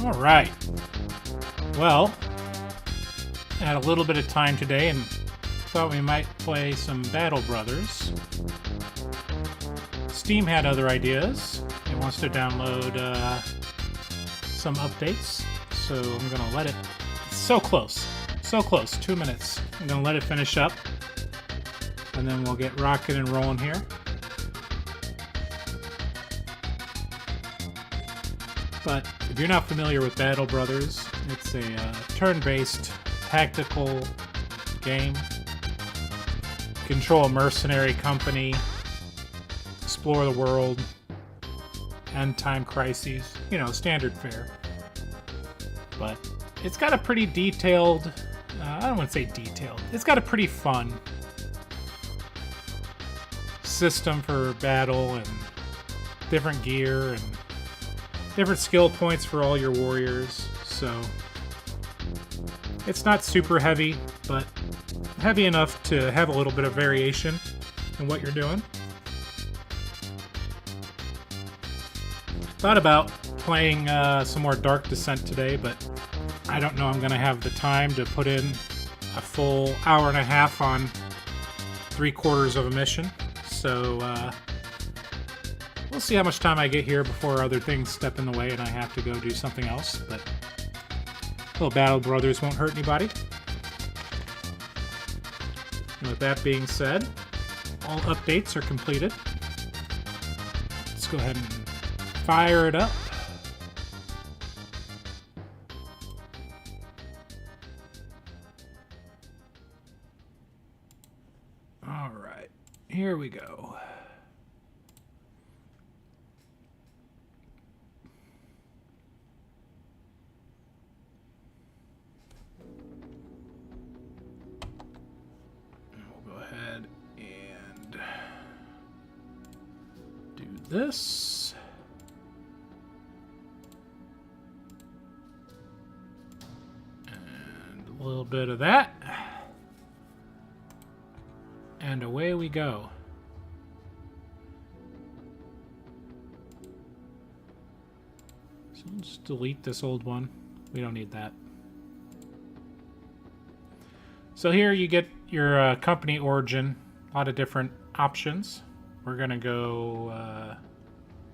All right. Well, I had a little bit of time today and thought we might play some Battle Brothers. Steam had other ideas. It wants to download some updates, so I'm gonna let it. It's so close, 2 minutes. I'm gonna let it finish up, and then we'll get rocking and rolling here. But if you're not familiar with Battle Brothers, it's a turn-based tactical game. Control a mercenary company, explore the world, end time crises, you know, standard fare. But it's got a pretty detailed, I don't want to say detailed, it's got a pretty fun system for battle and different gear and different skill points for all your warriors. So it's not super heavy, but heavy enough to have a little bit of variation in what you're doing. Thought about playing some more Dark Descent today, but I don't know I'm going to have the time to put in a full hour and a half on 3/4 of a mission. So We'll see how much time I get here before other things step in the way and I have to go do something else, but little battle brothers won't hurt anybody. And with that being said, all updates are completed. Let's go ahead and fire it up. All right, here we go. This. And a little bit of that. And away we go. So let's delete this old one. We don't need that. So here you get your company origin. A lot of different options. We're going to go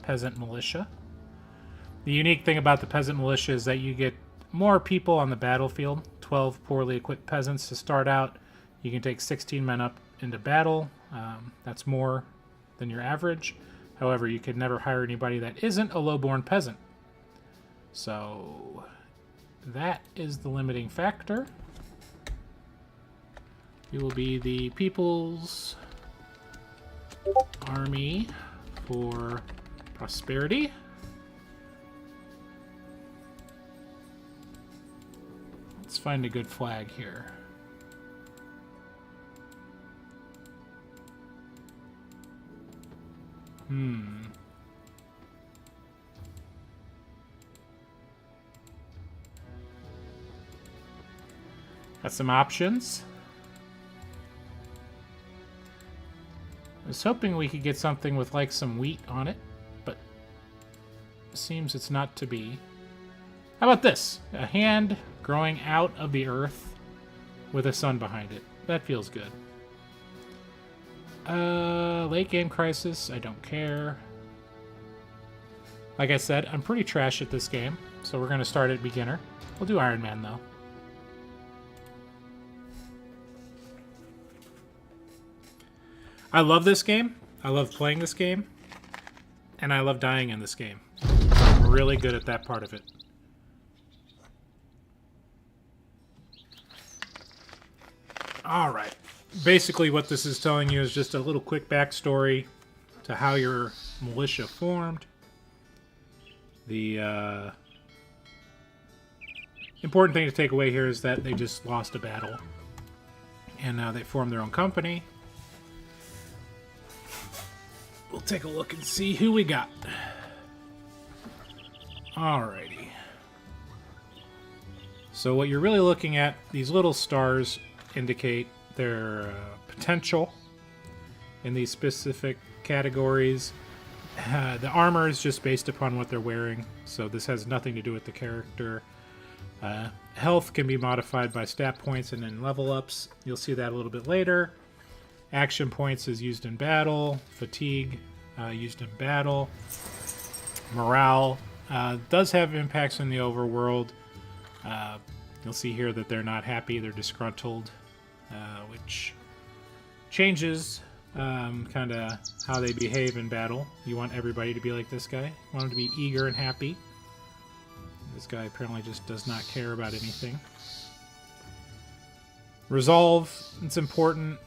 Peasant Militia. The unique thing about the Peasant Militia is that you get more people on the battlefield. 12 poorly equipped peasants to start out. You can take 16 men up into battle. That's more than your average. However, you could never hire anybody that isn't a low-born peasant. So that is the limiting factor. We will be the People's Army for Prosperity. Let's find a good flag here. Got some options. I was hoping we could get something with like some wheat on it, but it seems it's not to be. How about this? A hand growing out of the earth with a sun behind it. That feels good. Late game crisis. I don't care. Like I said, I'm pretty trash at this game, so we're going to start at beginner. We'll do Iron Man, though. I love this game. I love playing this game. And I love dying in this game. I'm really good at that part of it. Alright. Basically what this is telling you is just a little quick backstory to how your militia formed. The important thing to take away here is that they just lost a battle. And now they formed their own company. We'll take a look and see who we got. Alrighty. So what you're really looking at, these little stars indicate their potential in these specific categories. The armor is just based upon what they're wearing, so this has nothing to do with the character. Health can be modified by stat points and then level ups. You'll see that a little bit later. Action points is used in battle. Fatigue used in battle. Morale does have impacts on the overworld. You'll see here that they're not happy. They're disgruntled, which changes kind of how they behave in battle. You want everybody to be like this guy. You want them to be eager and happy. This guy apparently just does not care about anything. Resolve, it's important.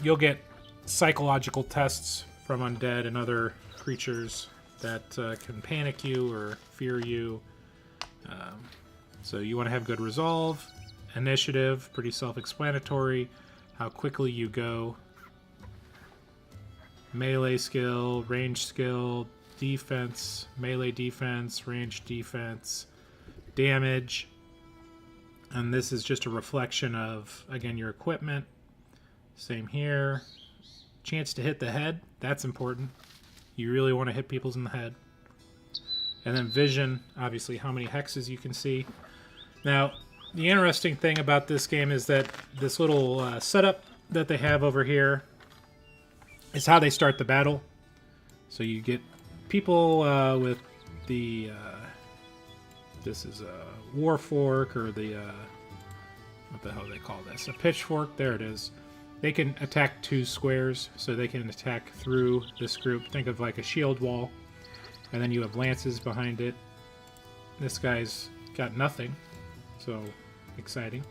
You'll get psychological tests from undead and other creatures that can panic you or fear you. So you want to have good resolve. Initiative, pretty self-explanatory. How quickly you go. Melee skill, range skill, defense, melee defense, range defense, damage. And this is just a reflection of, again, your equipment. Same here. Chance to hit the head, that's important. You really want to hit people's in the head. And then vision, obviously how many hexes you can see. Now, the interesting thing about this game is that this little setup that they have over here is how they start the battle. So you get people with the this is a war fork, or the what the hell do they call this? A pitchfork. There it is. They can attack 2 squares, so they can attack through this group. Think of like a shield wall, and then you have lances behind it. This guy's got nothing, so exciting.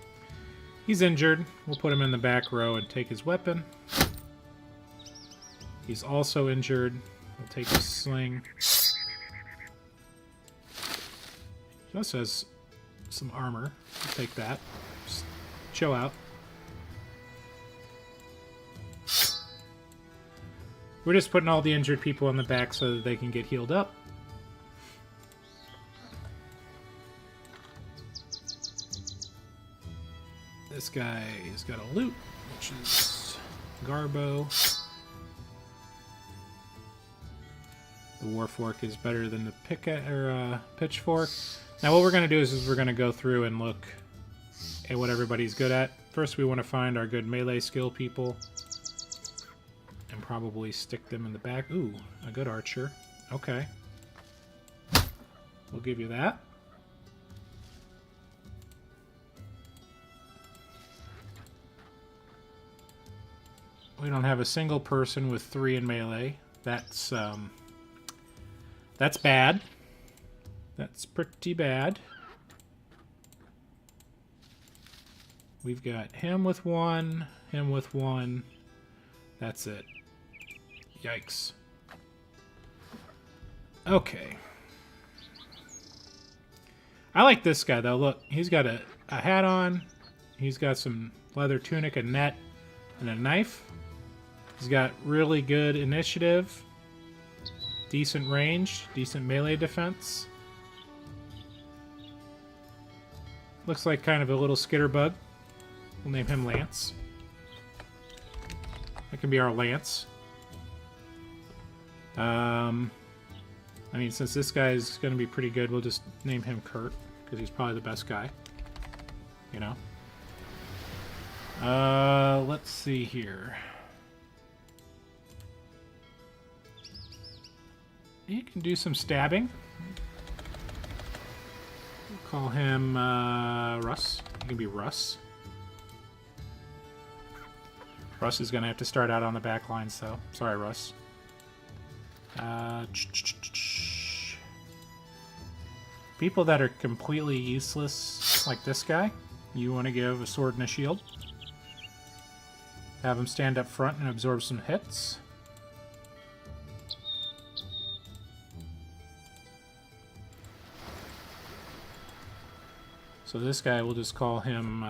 He's injured. We'll put him in the back row and take his weapon. He's also injured. We'll take his sling. He also has some armor. We'll take that. Just chill out. We're just putting all the injured people in the back so that they can get healed up. This guy has got a loot, which is Garbo. The Warfork is better than the Pitchfork. Now what we're going to do is we're going to go through and look at what everybody's good at. First we want to find our good melee skill people. And probably stick them in the back. Ooh, a good archer. Okay. We'll give you that. We don't have a single person with 3 in melee. That's bad. That's pretty bad. We've got him with 1, him with 1. That's it. Yikes. Okay. I like this guy, though. Look, he's got a hat on. He's got some leather tunic, a net, and a knife. He's got really good initiative, decent range, decent melee defense. Looks like kind of a little skitterbug. We'll name him Lance. That can be our Lance. I mean, since this guy is going to be pretty good, we'll just name him Kurt, because he's probably the best guy. You know? Let's see here. He can do some stabbing. We'll call him Russ. He can be Russ. Russ is going to have to start out on the back line, so sorry, Russ. People that are completely useless, like this guy, you want to give a sword and a shield. Have him stand up front and absorb some hits. So this guy, we'll just call him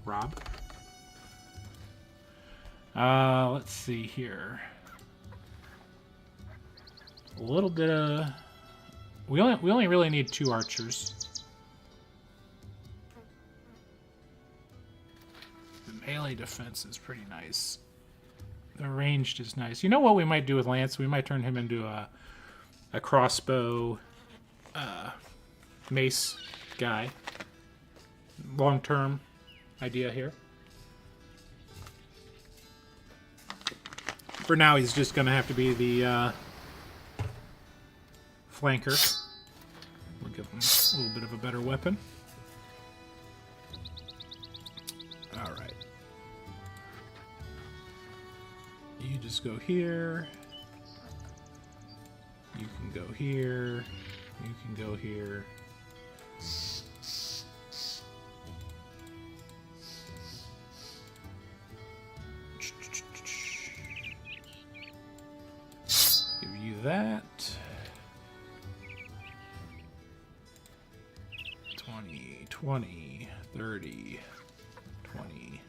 Rob. Let's see here. A little bit of... We only really need 2 archers. The melee defense is pretty nice. The ranged is nice. You know what we might do with Lance? We might turn him into a crossbow mace guy. Long-term idea here. For now, he's just going to have to be the flanker. We'll give him a little bit of a better weapon. Alright. You just go here. You can go here. You can go here. Give you that. 20, 20, 30, 20.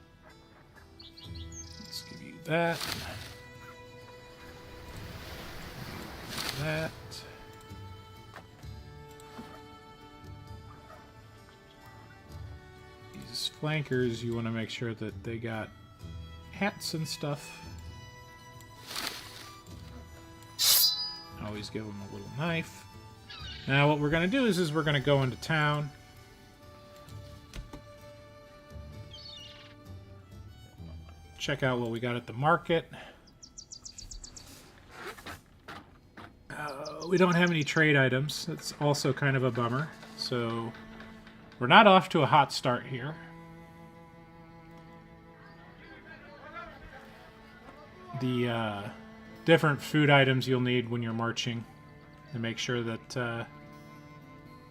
Let's give you that. That. These flankers, you want to make sure that they got hats and stuff. Always give them a little knife. Now what we're going to do is we're going to go into town. Check out what we got at the market. we don't have any trade items. That's also kind of a bummer. So we're not off to a hot start here. The different food items you'll need when you're marching to make sure that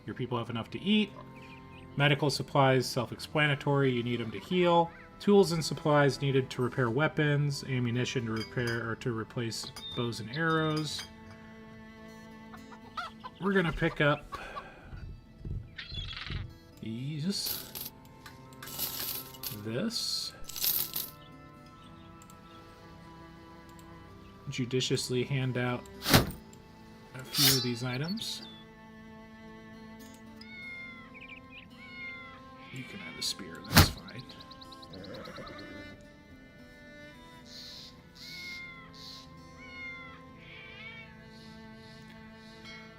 your people have enough to eat. Medical supplies, self-explanatory. You need them to heal. Tools and supplies needed to repair weapons. Ammunition to repair or to replace bows and arrows. We're gonna pick up these. This. Judiciously hand out a few of these items. You can have a spear, that's fine.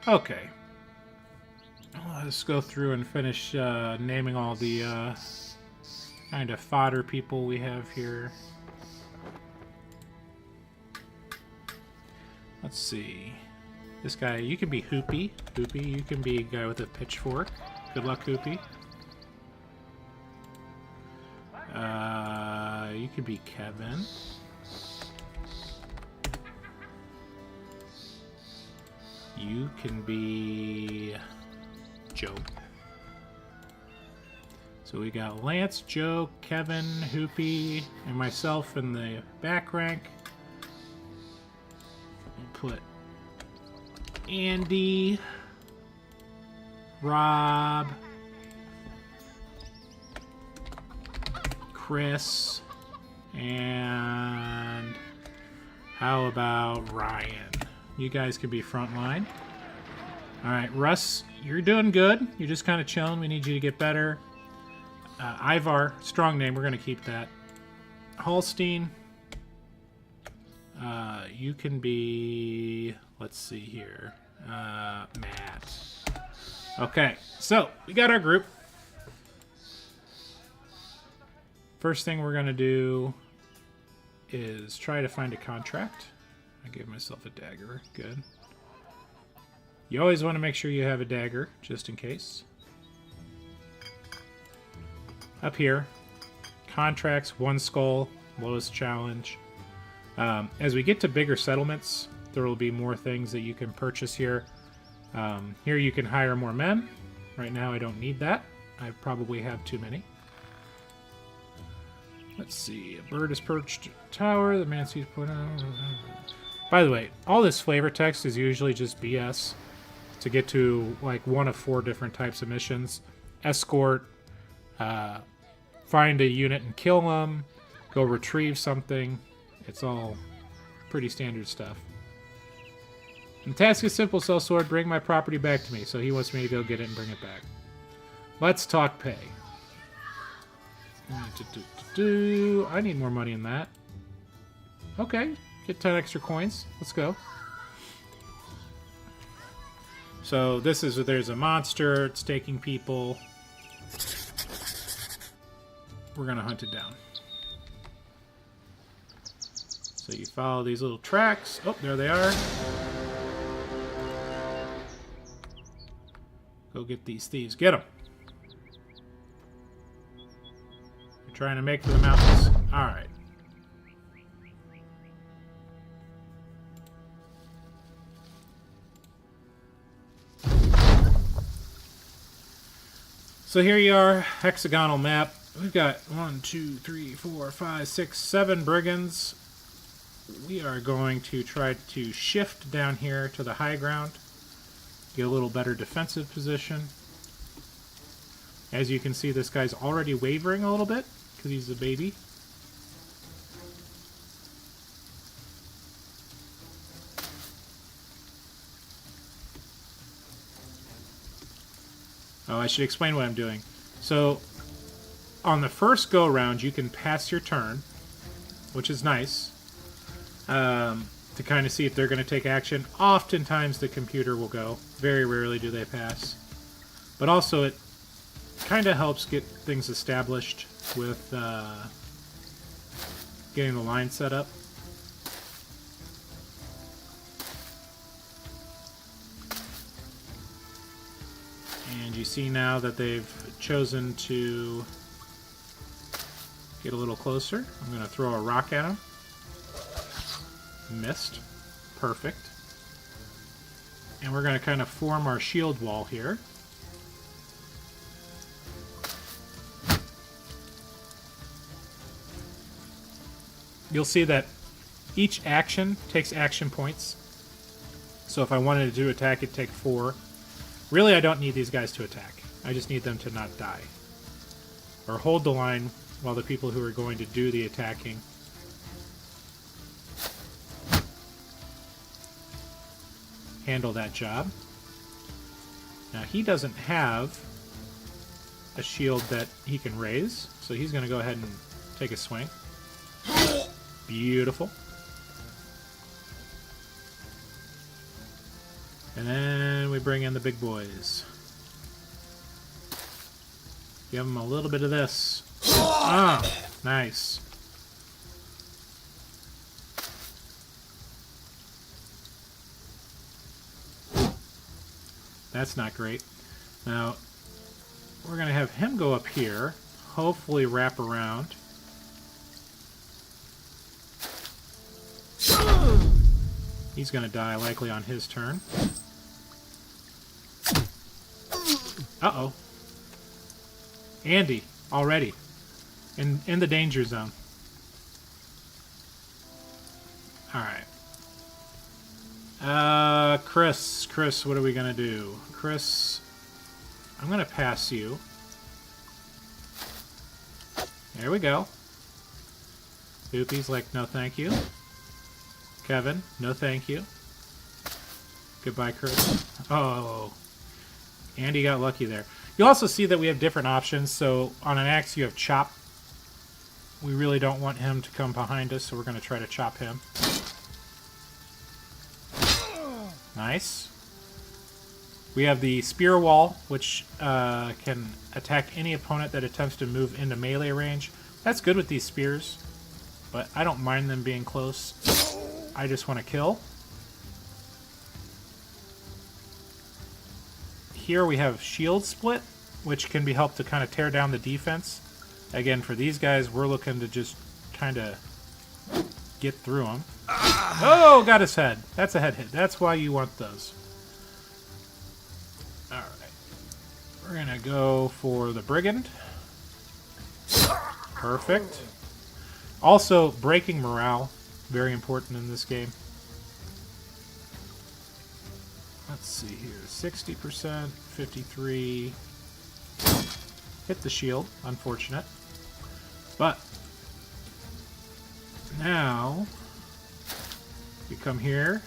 Okay. Let's go through and finish naming all the kind of fodder people we have here. Let's see. This guy, you can be Hoopy. Hoopy, you can be a guy with a pitchfork. Good luck, Hoopy. You could be Kevin. You can be Joe. So we got Lance, Joe, Kevin, Hoopy, and myself in the back rank. We'll put Andy, Rob, Chris, and how about Ryan? You guys could be frontline. Alright, Russ, you're doing good. You're just kind of chilling. We need you to get better. Ivar, strong name. We're going to keep that. Holstein, you can be... Let's see here. Matt. Okay, so we got our group. First thing we're going to do is try to find a contract. I gave myself a dagger. Good. You always want to make sure you have a dagger, just in case. Up here, contracts, one skull, lowest challenge. As we get to bigger settlements, there will be more things that you can purchase here. Here you can hire more men. Right now I don't need that. I probably have too many. Let's see. A bird is perched tower. The man sees put on. By the way, all this flavor text is usually just BS to get to like one of 4 different types of missions. Escort, find a unit and kill them, go retrieve something. It's all pretty standard stuff. The task is simple, sellsword, bring my property back to me. So he wants me to go get it and bring it back. Let's talk pay. I need more money than that. Okay, get 10 extra coins. Let's go. So this is where there's a monster. It's taking people. We're going to hunt it down. So you follow these little tracks. Oh, there they are. Go get these thieves. Get them. They're trying to make for the mountains. All right. So here you are, hexagonal map. We've got 1, 2, 3, 4, 5, 6, 7 brigands. We are going to try to shift down here to the high ground. Get a little better defensive position. As you can see, this guy's already wavering a little bit because he's a baby. Oh, I should explain what I'm doing. So, on the first go-round, you can pass your turn, which is nice, to kind of see if they're going to take action. Oftentimes, the computer will go. Very rarely do they pass. But also, it kind of helps get things established with getting the line set up. see now that they've chosen to get a little closer. I'm going to throw a rock at them. Missed. Perfect. And we're going to kind of form our shield wall here. You'll see that each action takes action points. So if I wanted to attack, it'd take 4. Really, I don't need these guys to attack. I just need them to not die. Or hold the line while the people who are going to do the attacking handle that job. Now, he doesn't have a shield that he can raise, so he's going to go ahead and take a swing. Beautiful. And then we bring in the big boys. Give them a little bit of this. Ah, nice. That's not great. Now, we're going to have him go up here, hopefully wrap around. He's going to die likely on his turn. Uh-oh. Andy, already. In the danger zone. Alright. Chris, what are we going to do? Chris, I'm going to pass you. There we go. Doopy's like, no thank you. Kevin, no thank you. Goodbye, Chris. Oh. Andy got lucky there. You'll also see that we have different options. So on an axe, you have chop. We really don't want him to come behind us, so we're going to try to chop him. Nice. We have the spear wall, which can attack any opponent that attempts to move into melee range. That's good with these spears, but I don't mind them being close. I just want to kill. Here we have shield split, which can be helped to kind of tear down the defense. Again, for these guys, we're looking to just kind of get through them. Oh, got his head. That's a head hit. That's why you want those. Alright. We're going to go for the brigand. Perfect. Also, breaking morale. Very important in this game. Let's see here. 60%, 53. Hit the shield. Unfortunate. But now we come here.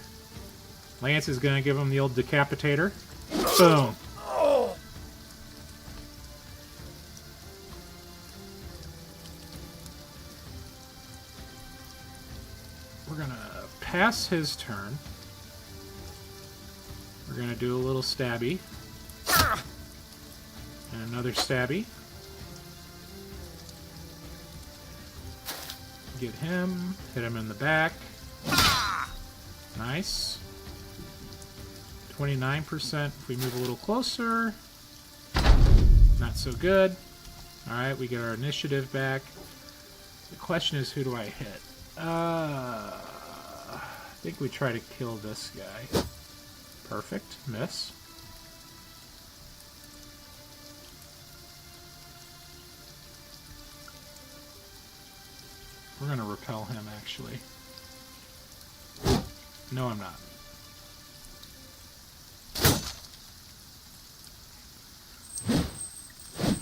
Lance is going to give him the old decapitator. Boom. We're going to pass his turn. We're going to do a little stabby. And another stabby. Get him. Hit him in the back. Nice. 29% if we move a little closer. Not so good. Alright, we get our initiative back. The question is, who do I hit? I think we try to kill this guy. Perfect. Miss. We're going to repel him, actually. No, I'm not.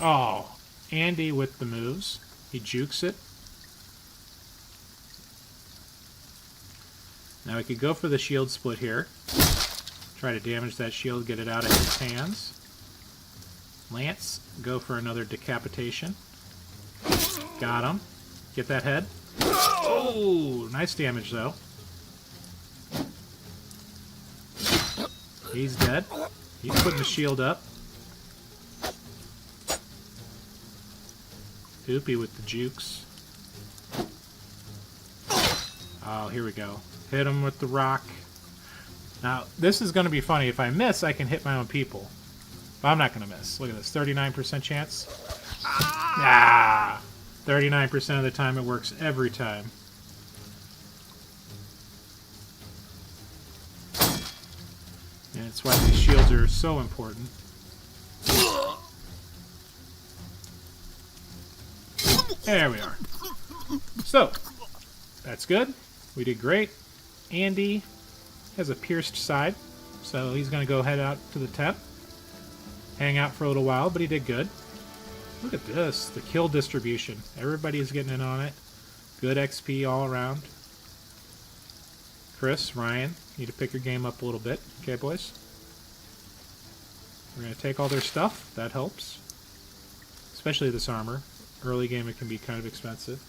Oh, Andy with the moves. He jukes it. Now we could go for the shield split here. Try to damage that shield, get it out of his hands. Lance, go for another decapitation. Got him. Get that head. Oh, nice damage though. He's dead. He's putting the shield up. Doopy with the jukes. Oh, here we go. Hit him with the rock. Now, this is going to be funny. If I miss, I can hit my own people. But I'm not going to miss. Look at this. 39% chance. Ah! 39% of the time it works every time. And that's why these shields are so important. There we are. So, that's good. We did great. Andy has a pierced side, so he's going to go head out to the tent. Hang out for a little while, but he did good. Look at this. The kill distribution. Everybody's getting in on it. Good XP all around. Chris, Ryan, need to pick your game up a little bit. Okay, boys? We're going to take all their stuff. That helps. Especially this armor. Early game it can be kind of expensive.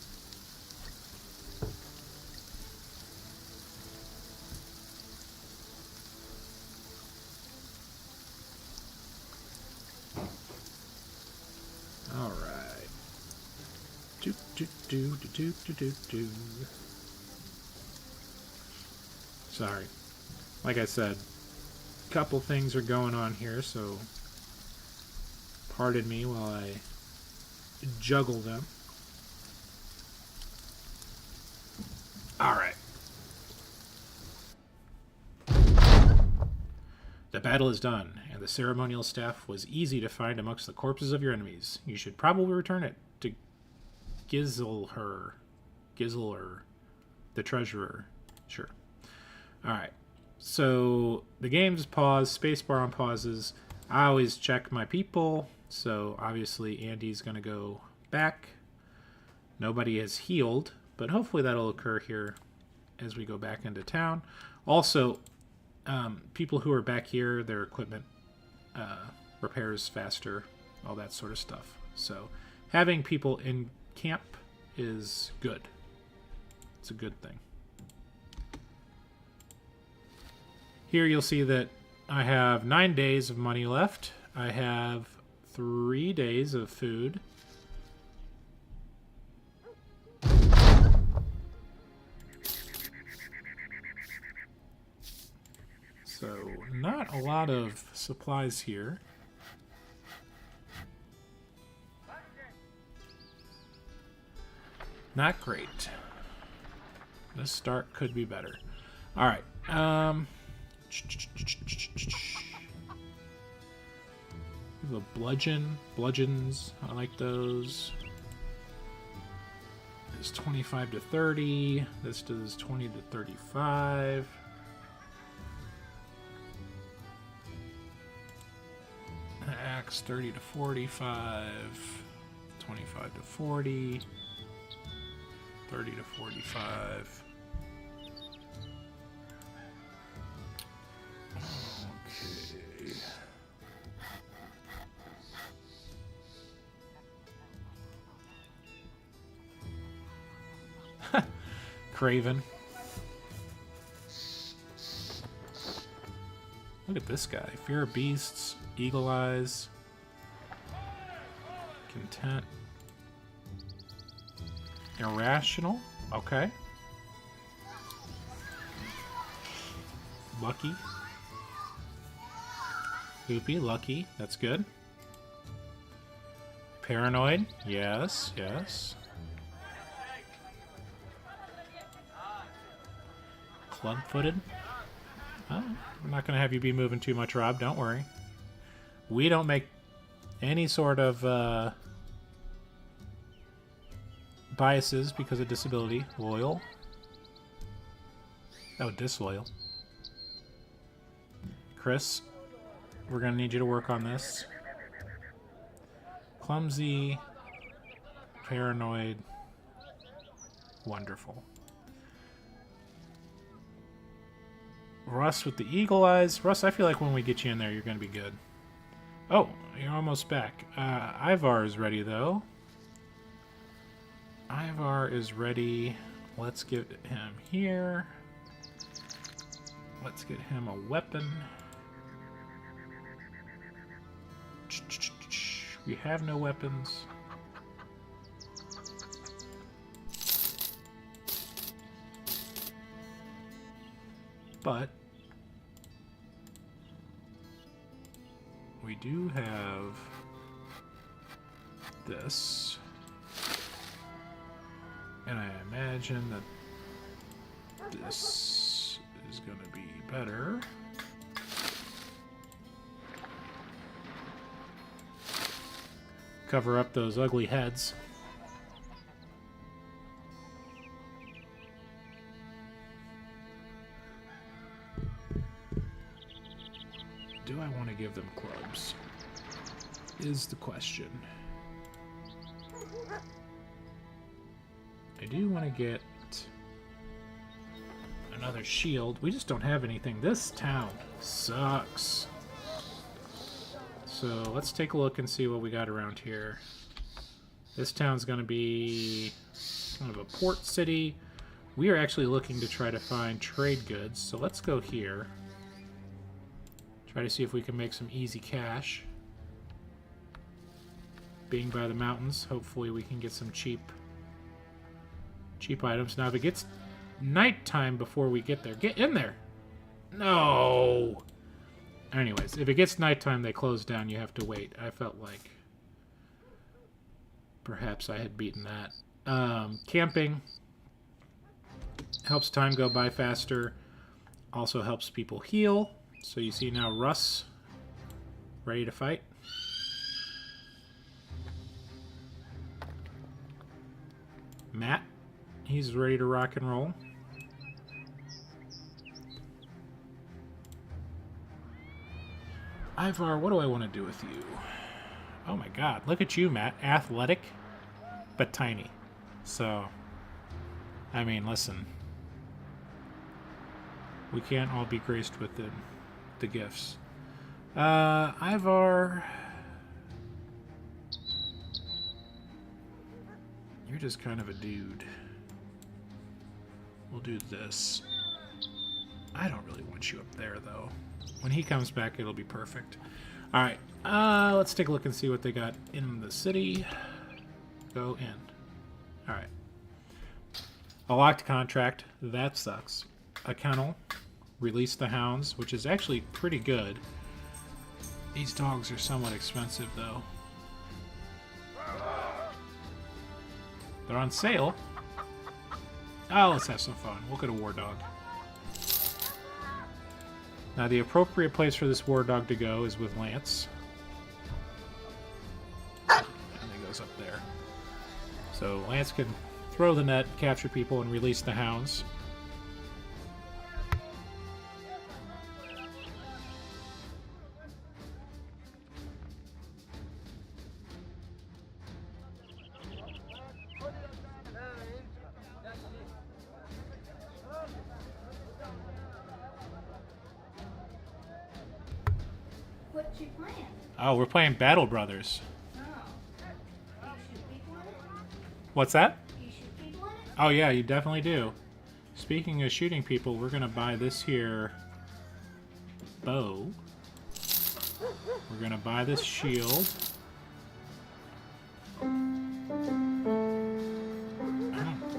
Alright. Do. Sorry. Like I said, a couple things are going on here, so pardon me while I juggle them. Alright. The battle is done, and the ceremonial staff was easy to find amongst the corpses of your enemies. You should probably return it to Gizelher, the treasurer. Sure. Alright. So, the game's paused, spacebar on pauses. I always check my people. So obviously Andy's going to go back. Nobody has healed, but hopefully that'll occur here as we go back into town. Also, people who are back here, their equipment repairs faster, all that sort of stuff. So having people in camp is good. It's a good thing. Here you'll see that I have 9 days of money left. I have 3 days of food. So, not a lot of supplies here. Not great. This start could be better. Alright. We have a bludgeons. I like those. It's 25 to 30. This does 20 to 35. Axe 30 to 45. 25 to 40. 30 to 45. Craven. Look at this guy. Fear of beasts, eagle eyes, content, irrational. Okay. Lucky. Loopy, lucky. That's good. Paranoid. Yes, yes. Club-footed. Oh, I'm not going to have you be moving too much, Rob. Don't worry. We don't make any sort of biases because of disability. Loyal. Oh, disloyal. Chris, we're going to need you to work on this. Clumsy. Paranoid. Wonderful. Russ with the eagle eyes. Russ, I feel like when we get you in there, you're going to be good. Oh, you're almost back. Ivar is ready, though. Ivar is ready. Let's get him here. Let's get him a weapon. We have no weapons. But we do have this. And I imagine that this is going to be better. Cover up those ugly heads. Do I want to give them clubs? Is the question. I do want to get another shield. We just don't have anything. This town sucks. So let's take a look and see what we got around here. This town's going to be kind of a port city. We are actually looking to try to find trade goods. So let's go here. Try to see if we can make some easy cash. Being by the mountains, hopefully we can get some cheap items. Now, if it gets nighttime before we get there, get in there. No. Anyways, if it gets nighttime, they close down. You have to wait. I felt like perhaps I had beaten that. Camping helps time go by faster. Also helps people heal. So you see now Russ ready to fight. Matt, he's ready to rock and roll. Ivar, what do I want to do with you? Oh my god, look at you, Matt. Athletic, but tiny. So, I mean, listen. We can't all be graced with the gifts. Ivar... You're just kind of a dude. We'll do this. I don't really want you up there, though. When he comes back, it'll be perfect. Alright, let's take a look and see what they got in the city. Go in. Alright. A locked contract. That sucks. A kennel. Release the hounds, which is actually pretty good. These dogs are somewhat expensive, though. They're on sale. Oh, let's have some fun. We'll get a war dog. Now, the appropriate place for this war dog to go is with Lance. And he goes up there. So Lance can throw the net, capture people, and release the hounds. What you playing? Oh, we're playing Battle Brothers. Oh. You shoot people in it? What's that? You shoot people in it? Oh yeah, you definitely do. Speaking of shooting people, we're gonna buy this here bow. We're gonna buy this shield.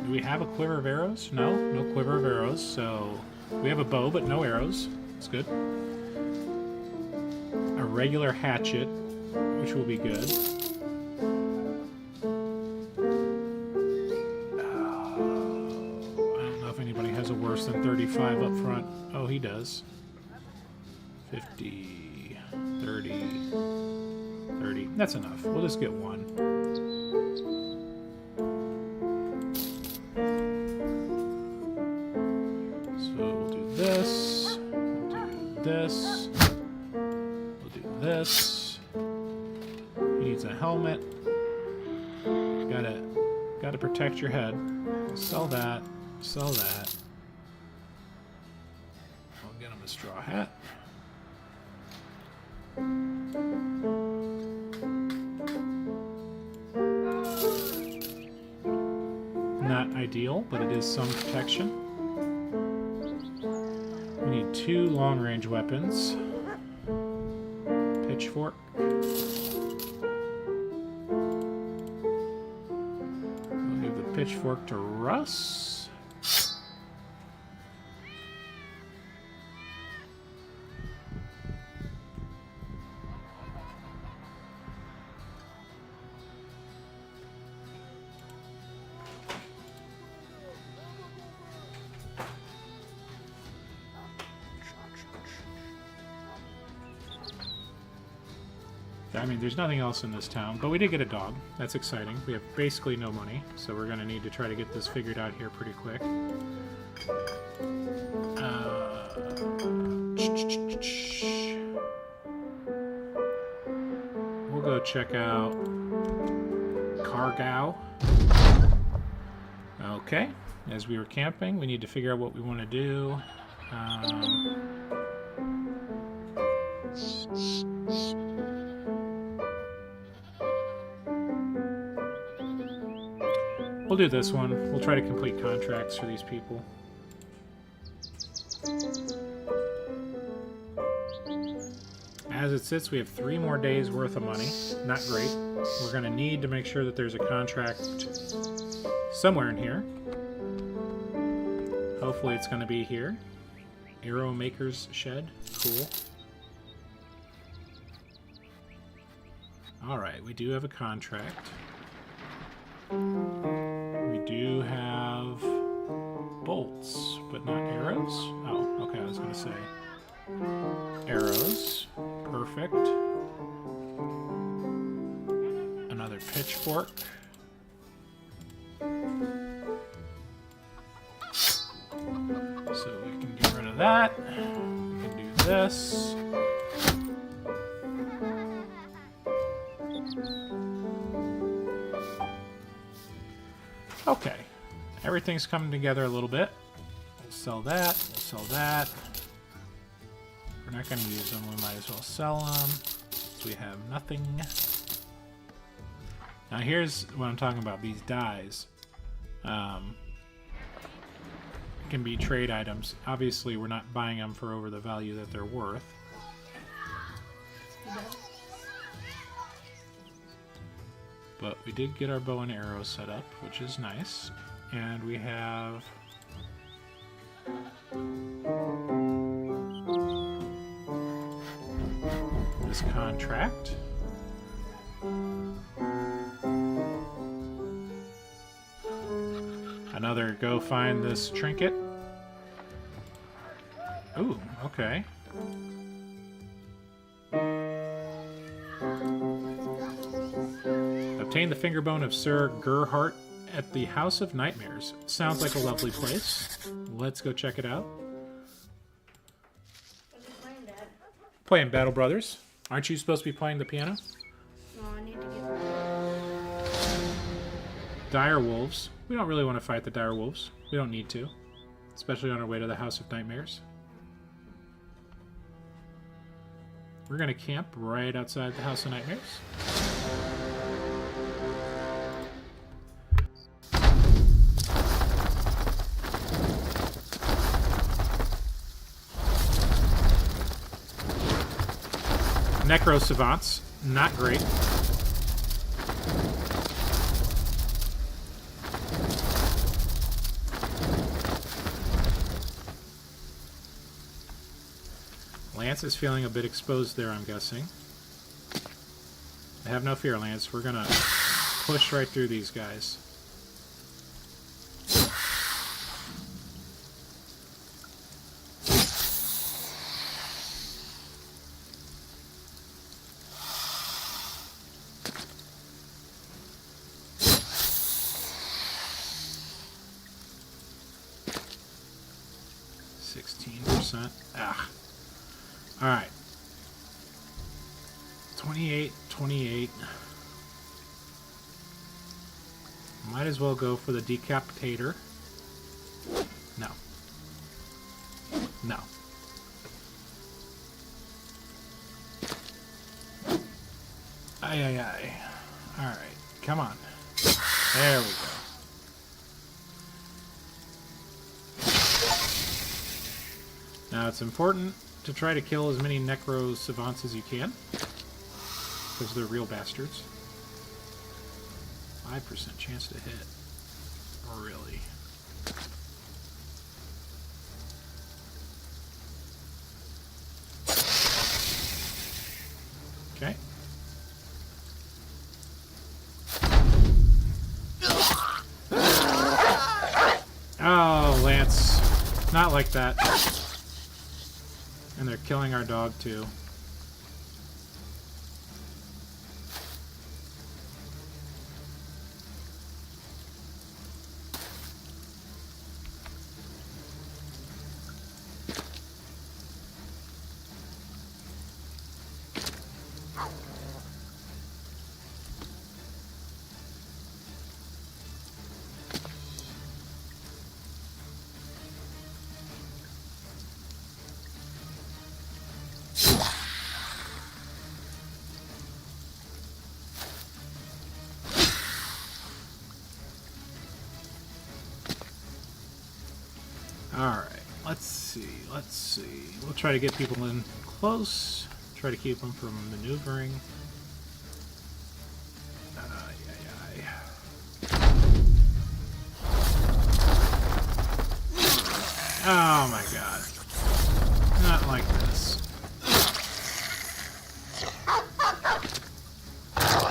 Do we have a quiver of arrows? No, no quiver of arrows. So we have a bow, but no arrows. It's good. A regular hatchet, which will be good. I don't know if anybody has a worse than 35 up front. Oh, he does. 50, 30, 30. That's enough. We'll just get one. So we'll do this. We'll do this. This. He needs a helmet. Gotta protect your head. Sell that. Sell that. I'll get him a straw hat. Not ideal, but it is some protection. We need 2 long-range weapons. Pitchfork. We'll give the pitchfork to Russ. I mean, there's nothing else in this town, but we did get a dog. That's exciting. We have basically no money, so we're going to need to try to get this figured out here pretty quick. We'll go check out Cargao. Okay, as we were camping, we need to figure out what we want to do. We'll do this one. We'll try to complete contracts for these people. As it sits, we have 3 more days worth of money. Not great. We're going to need to make sure that there's a contract somewhere in here. Hopefully it's going to be here. Arrow Maker's Shed. Cool. Alright, we do have a contract. We do have bolts, but not arrows. Oh, okay, I was going to say arrows. Perfect. Another pitchfork. So we can get rid of that. We can do this. Okay, everything's coming together a little bit. We'll sell that, we'll sell that. We're not going to use them, we might as well sell them. So we have nothing. Now here's what I'm talking about, these dies. Can be trade items. Obviously we're not buying them for over the value that they're worth. But we did get our bow and arrow set up, which is nice. And we have this contract. Another go find this trinket. Ooh, okay. Obtain the finger bone of Sir Gerhardt at the House of Nightmares. Sounds like a lovely place. Let's go check it out. What are you playing, Dad? Playing Battle Brothers. Aren't you supposed to be playing the piano? No, I need to get... Dire Wolves. We don't really want to fight the Dire Wolves. We don't need to. Especially on our way to the House of Nightmares. We're going to camp right outside the House of Nightmares. Necro Savants. Not great. Lance is feeling a bit exposed there, I'm guessing. Have no fear, Lance. We're gonna push right through these guys. Ah. Alright. 28, 28. Might as well go for the decapitator. No. No. Aye, aye, aye. Alright, come on. There we go. Now it's important to try to kill as many Necro Savants as you can, because they're real bastards. 5% chance to hit. Really? Okay. Oh, Lance. Not like that. And they're killing our dog, too. let's see. Let's see. We'll try to get people in close. Try to keep them from maneuvering. Oh my god. Not like this.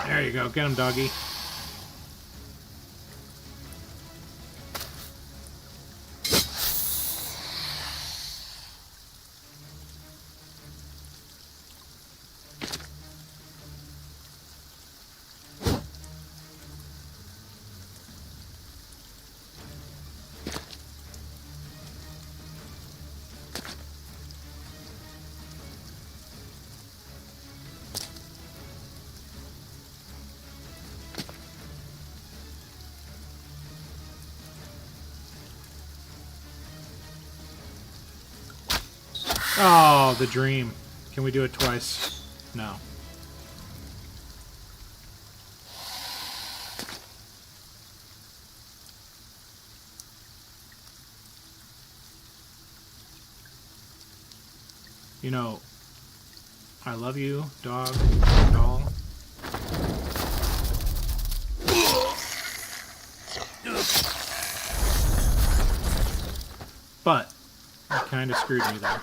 There you go. Get him, doggy. Oh, the dream. Can we do it twice? No. You know, I love you, dog, doll. But, you kind of screwed me there.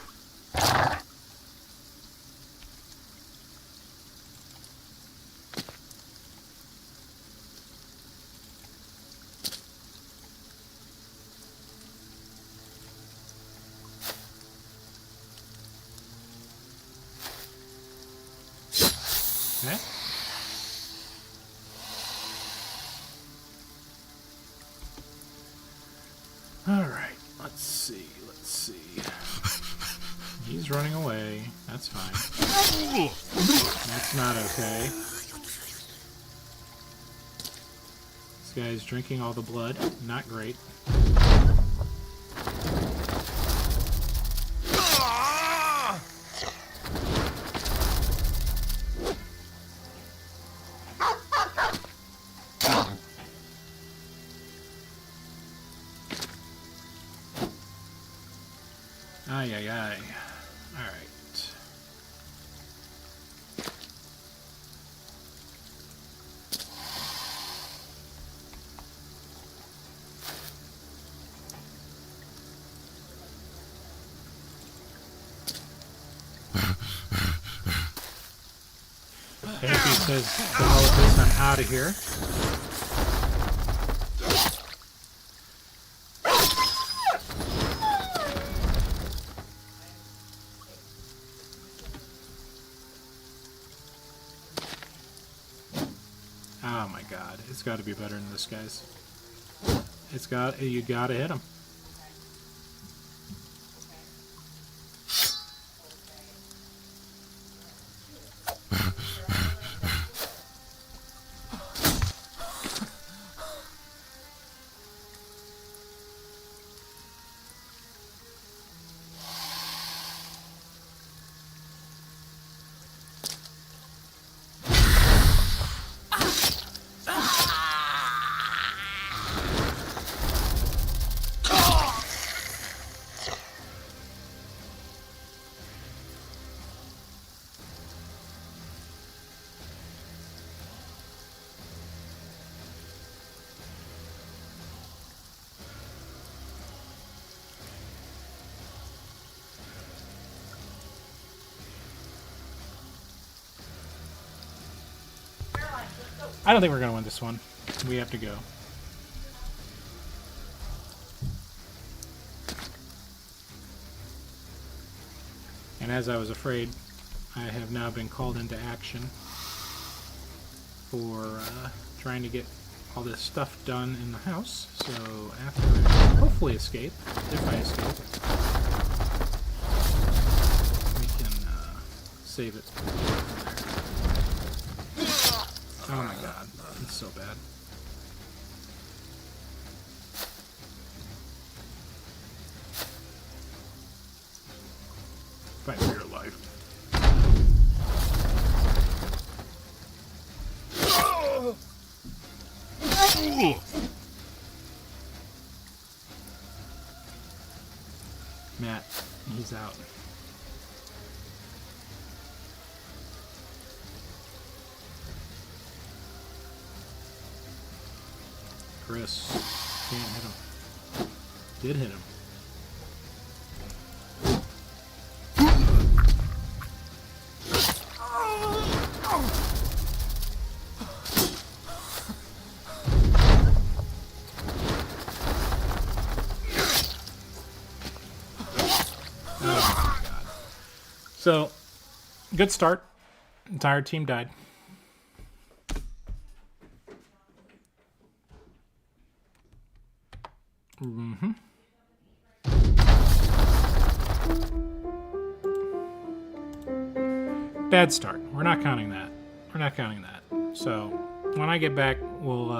Okay. Alright, let's see, let's see. He's running away. That's fine. That's not okay. This guy's drinking all the blood. Not great. Ay, ay, ay. Alright. Okay, he says, the hell with this, I'm out of here. Oh my god, it's got to be better than this, guys. You gotta hit him. I don't think we're going to win this one. We have to go. And as I was afraid, I have now been called into action for trying to get all this stuff done in the house. So after I hopefully escape, if I escape, we can save it. Oh my god, it's so bad. Fight for your life. Matt, Chris. Can't hit him. Did hit him. Oh my god. So, good start. Entire team died. Bad start. We're not counting that. We're not counting that. So when I get back, we'll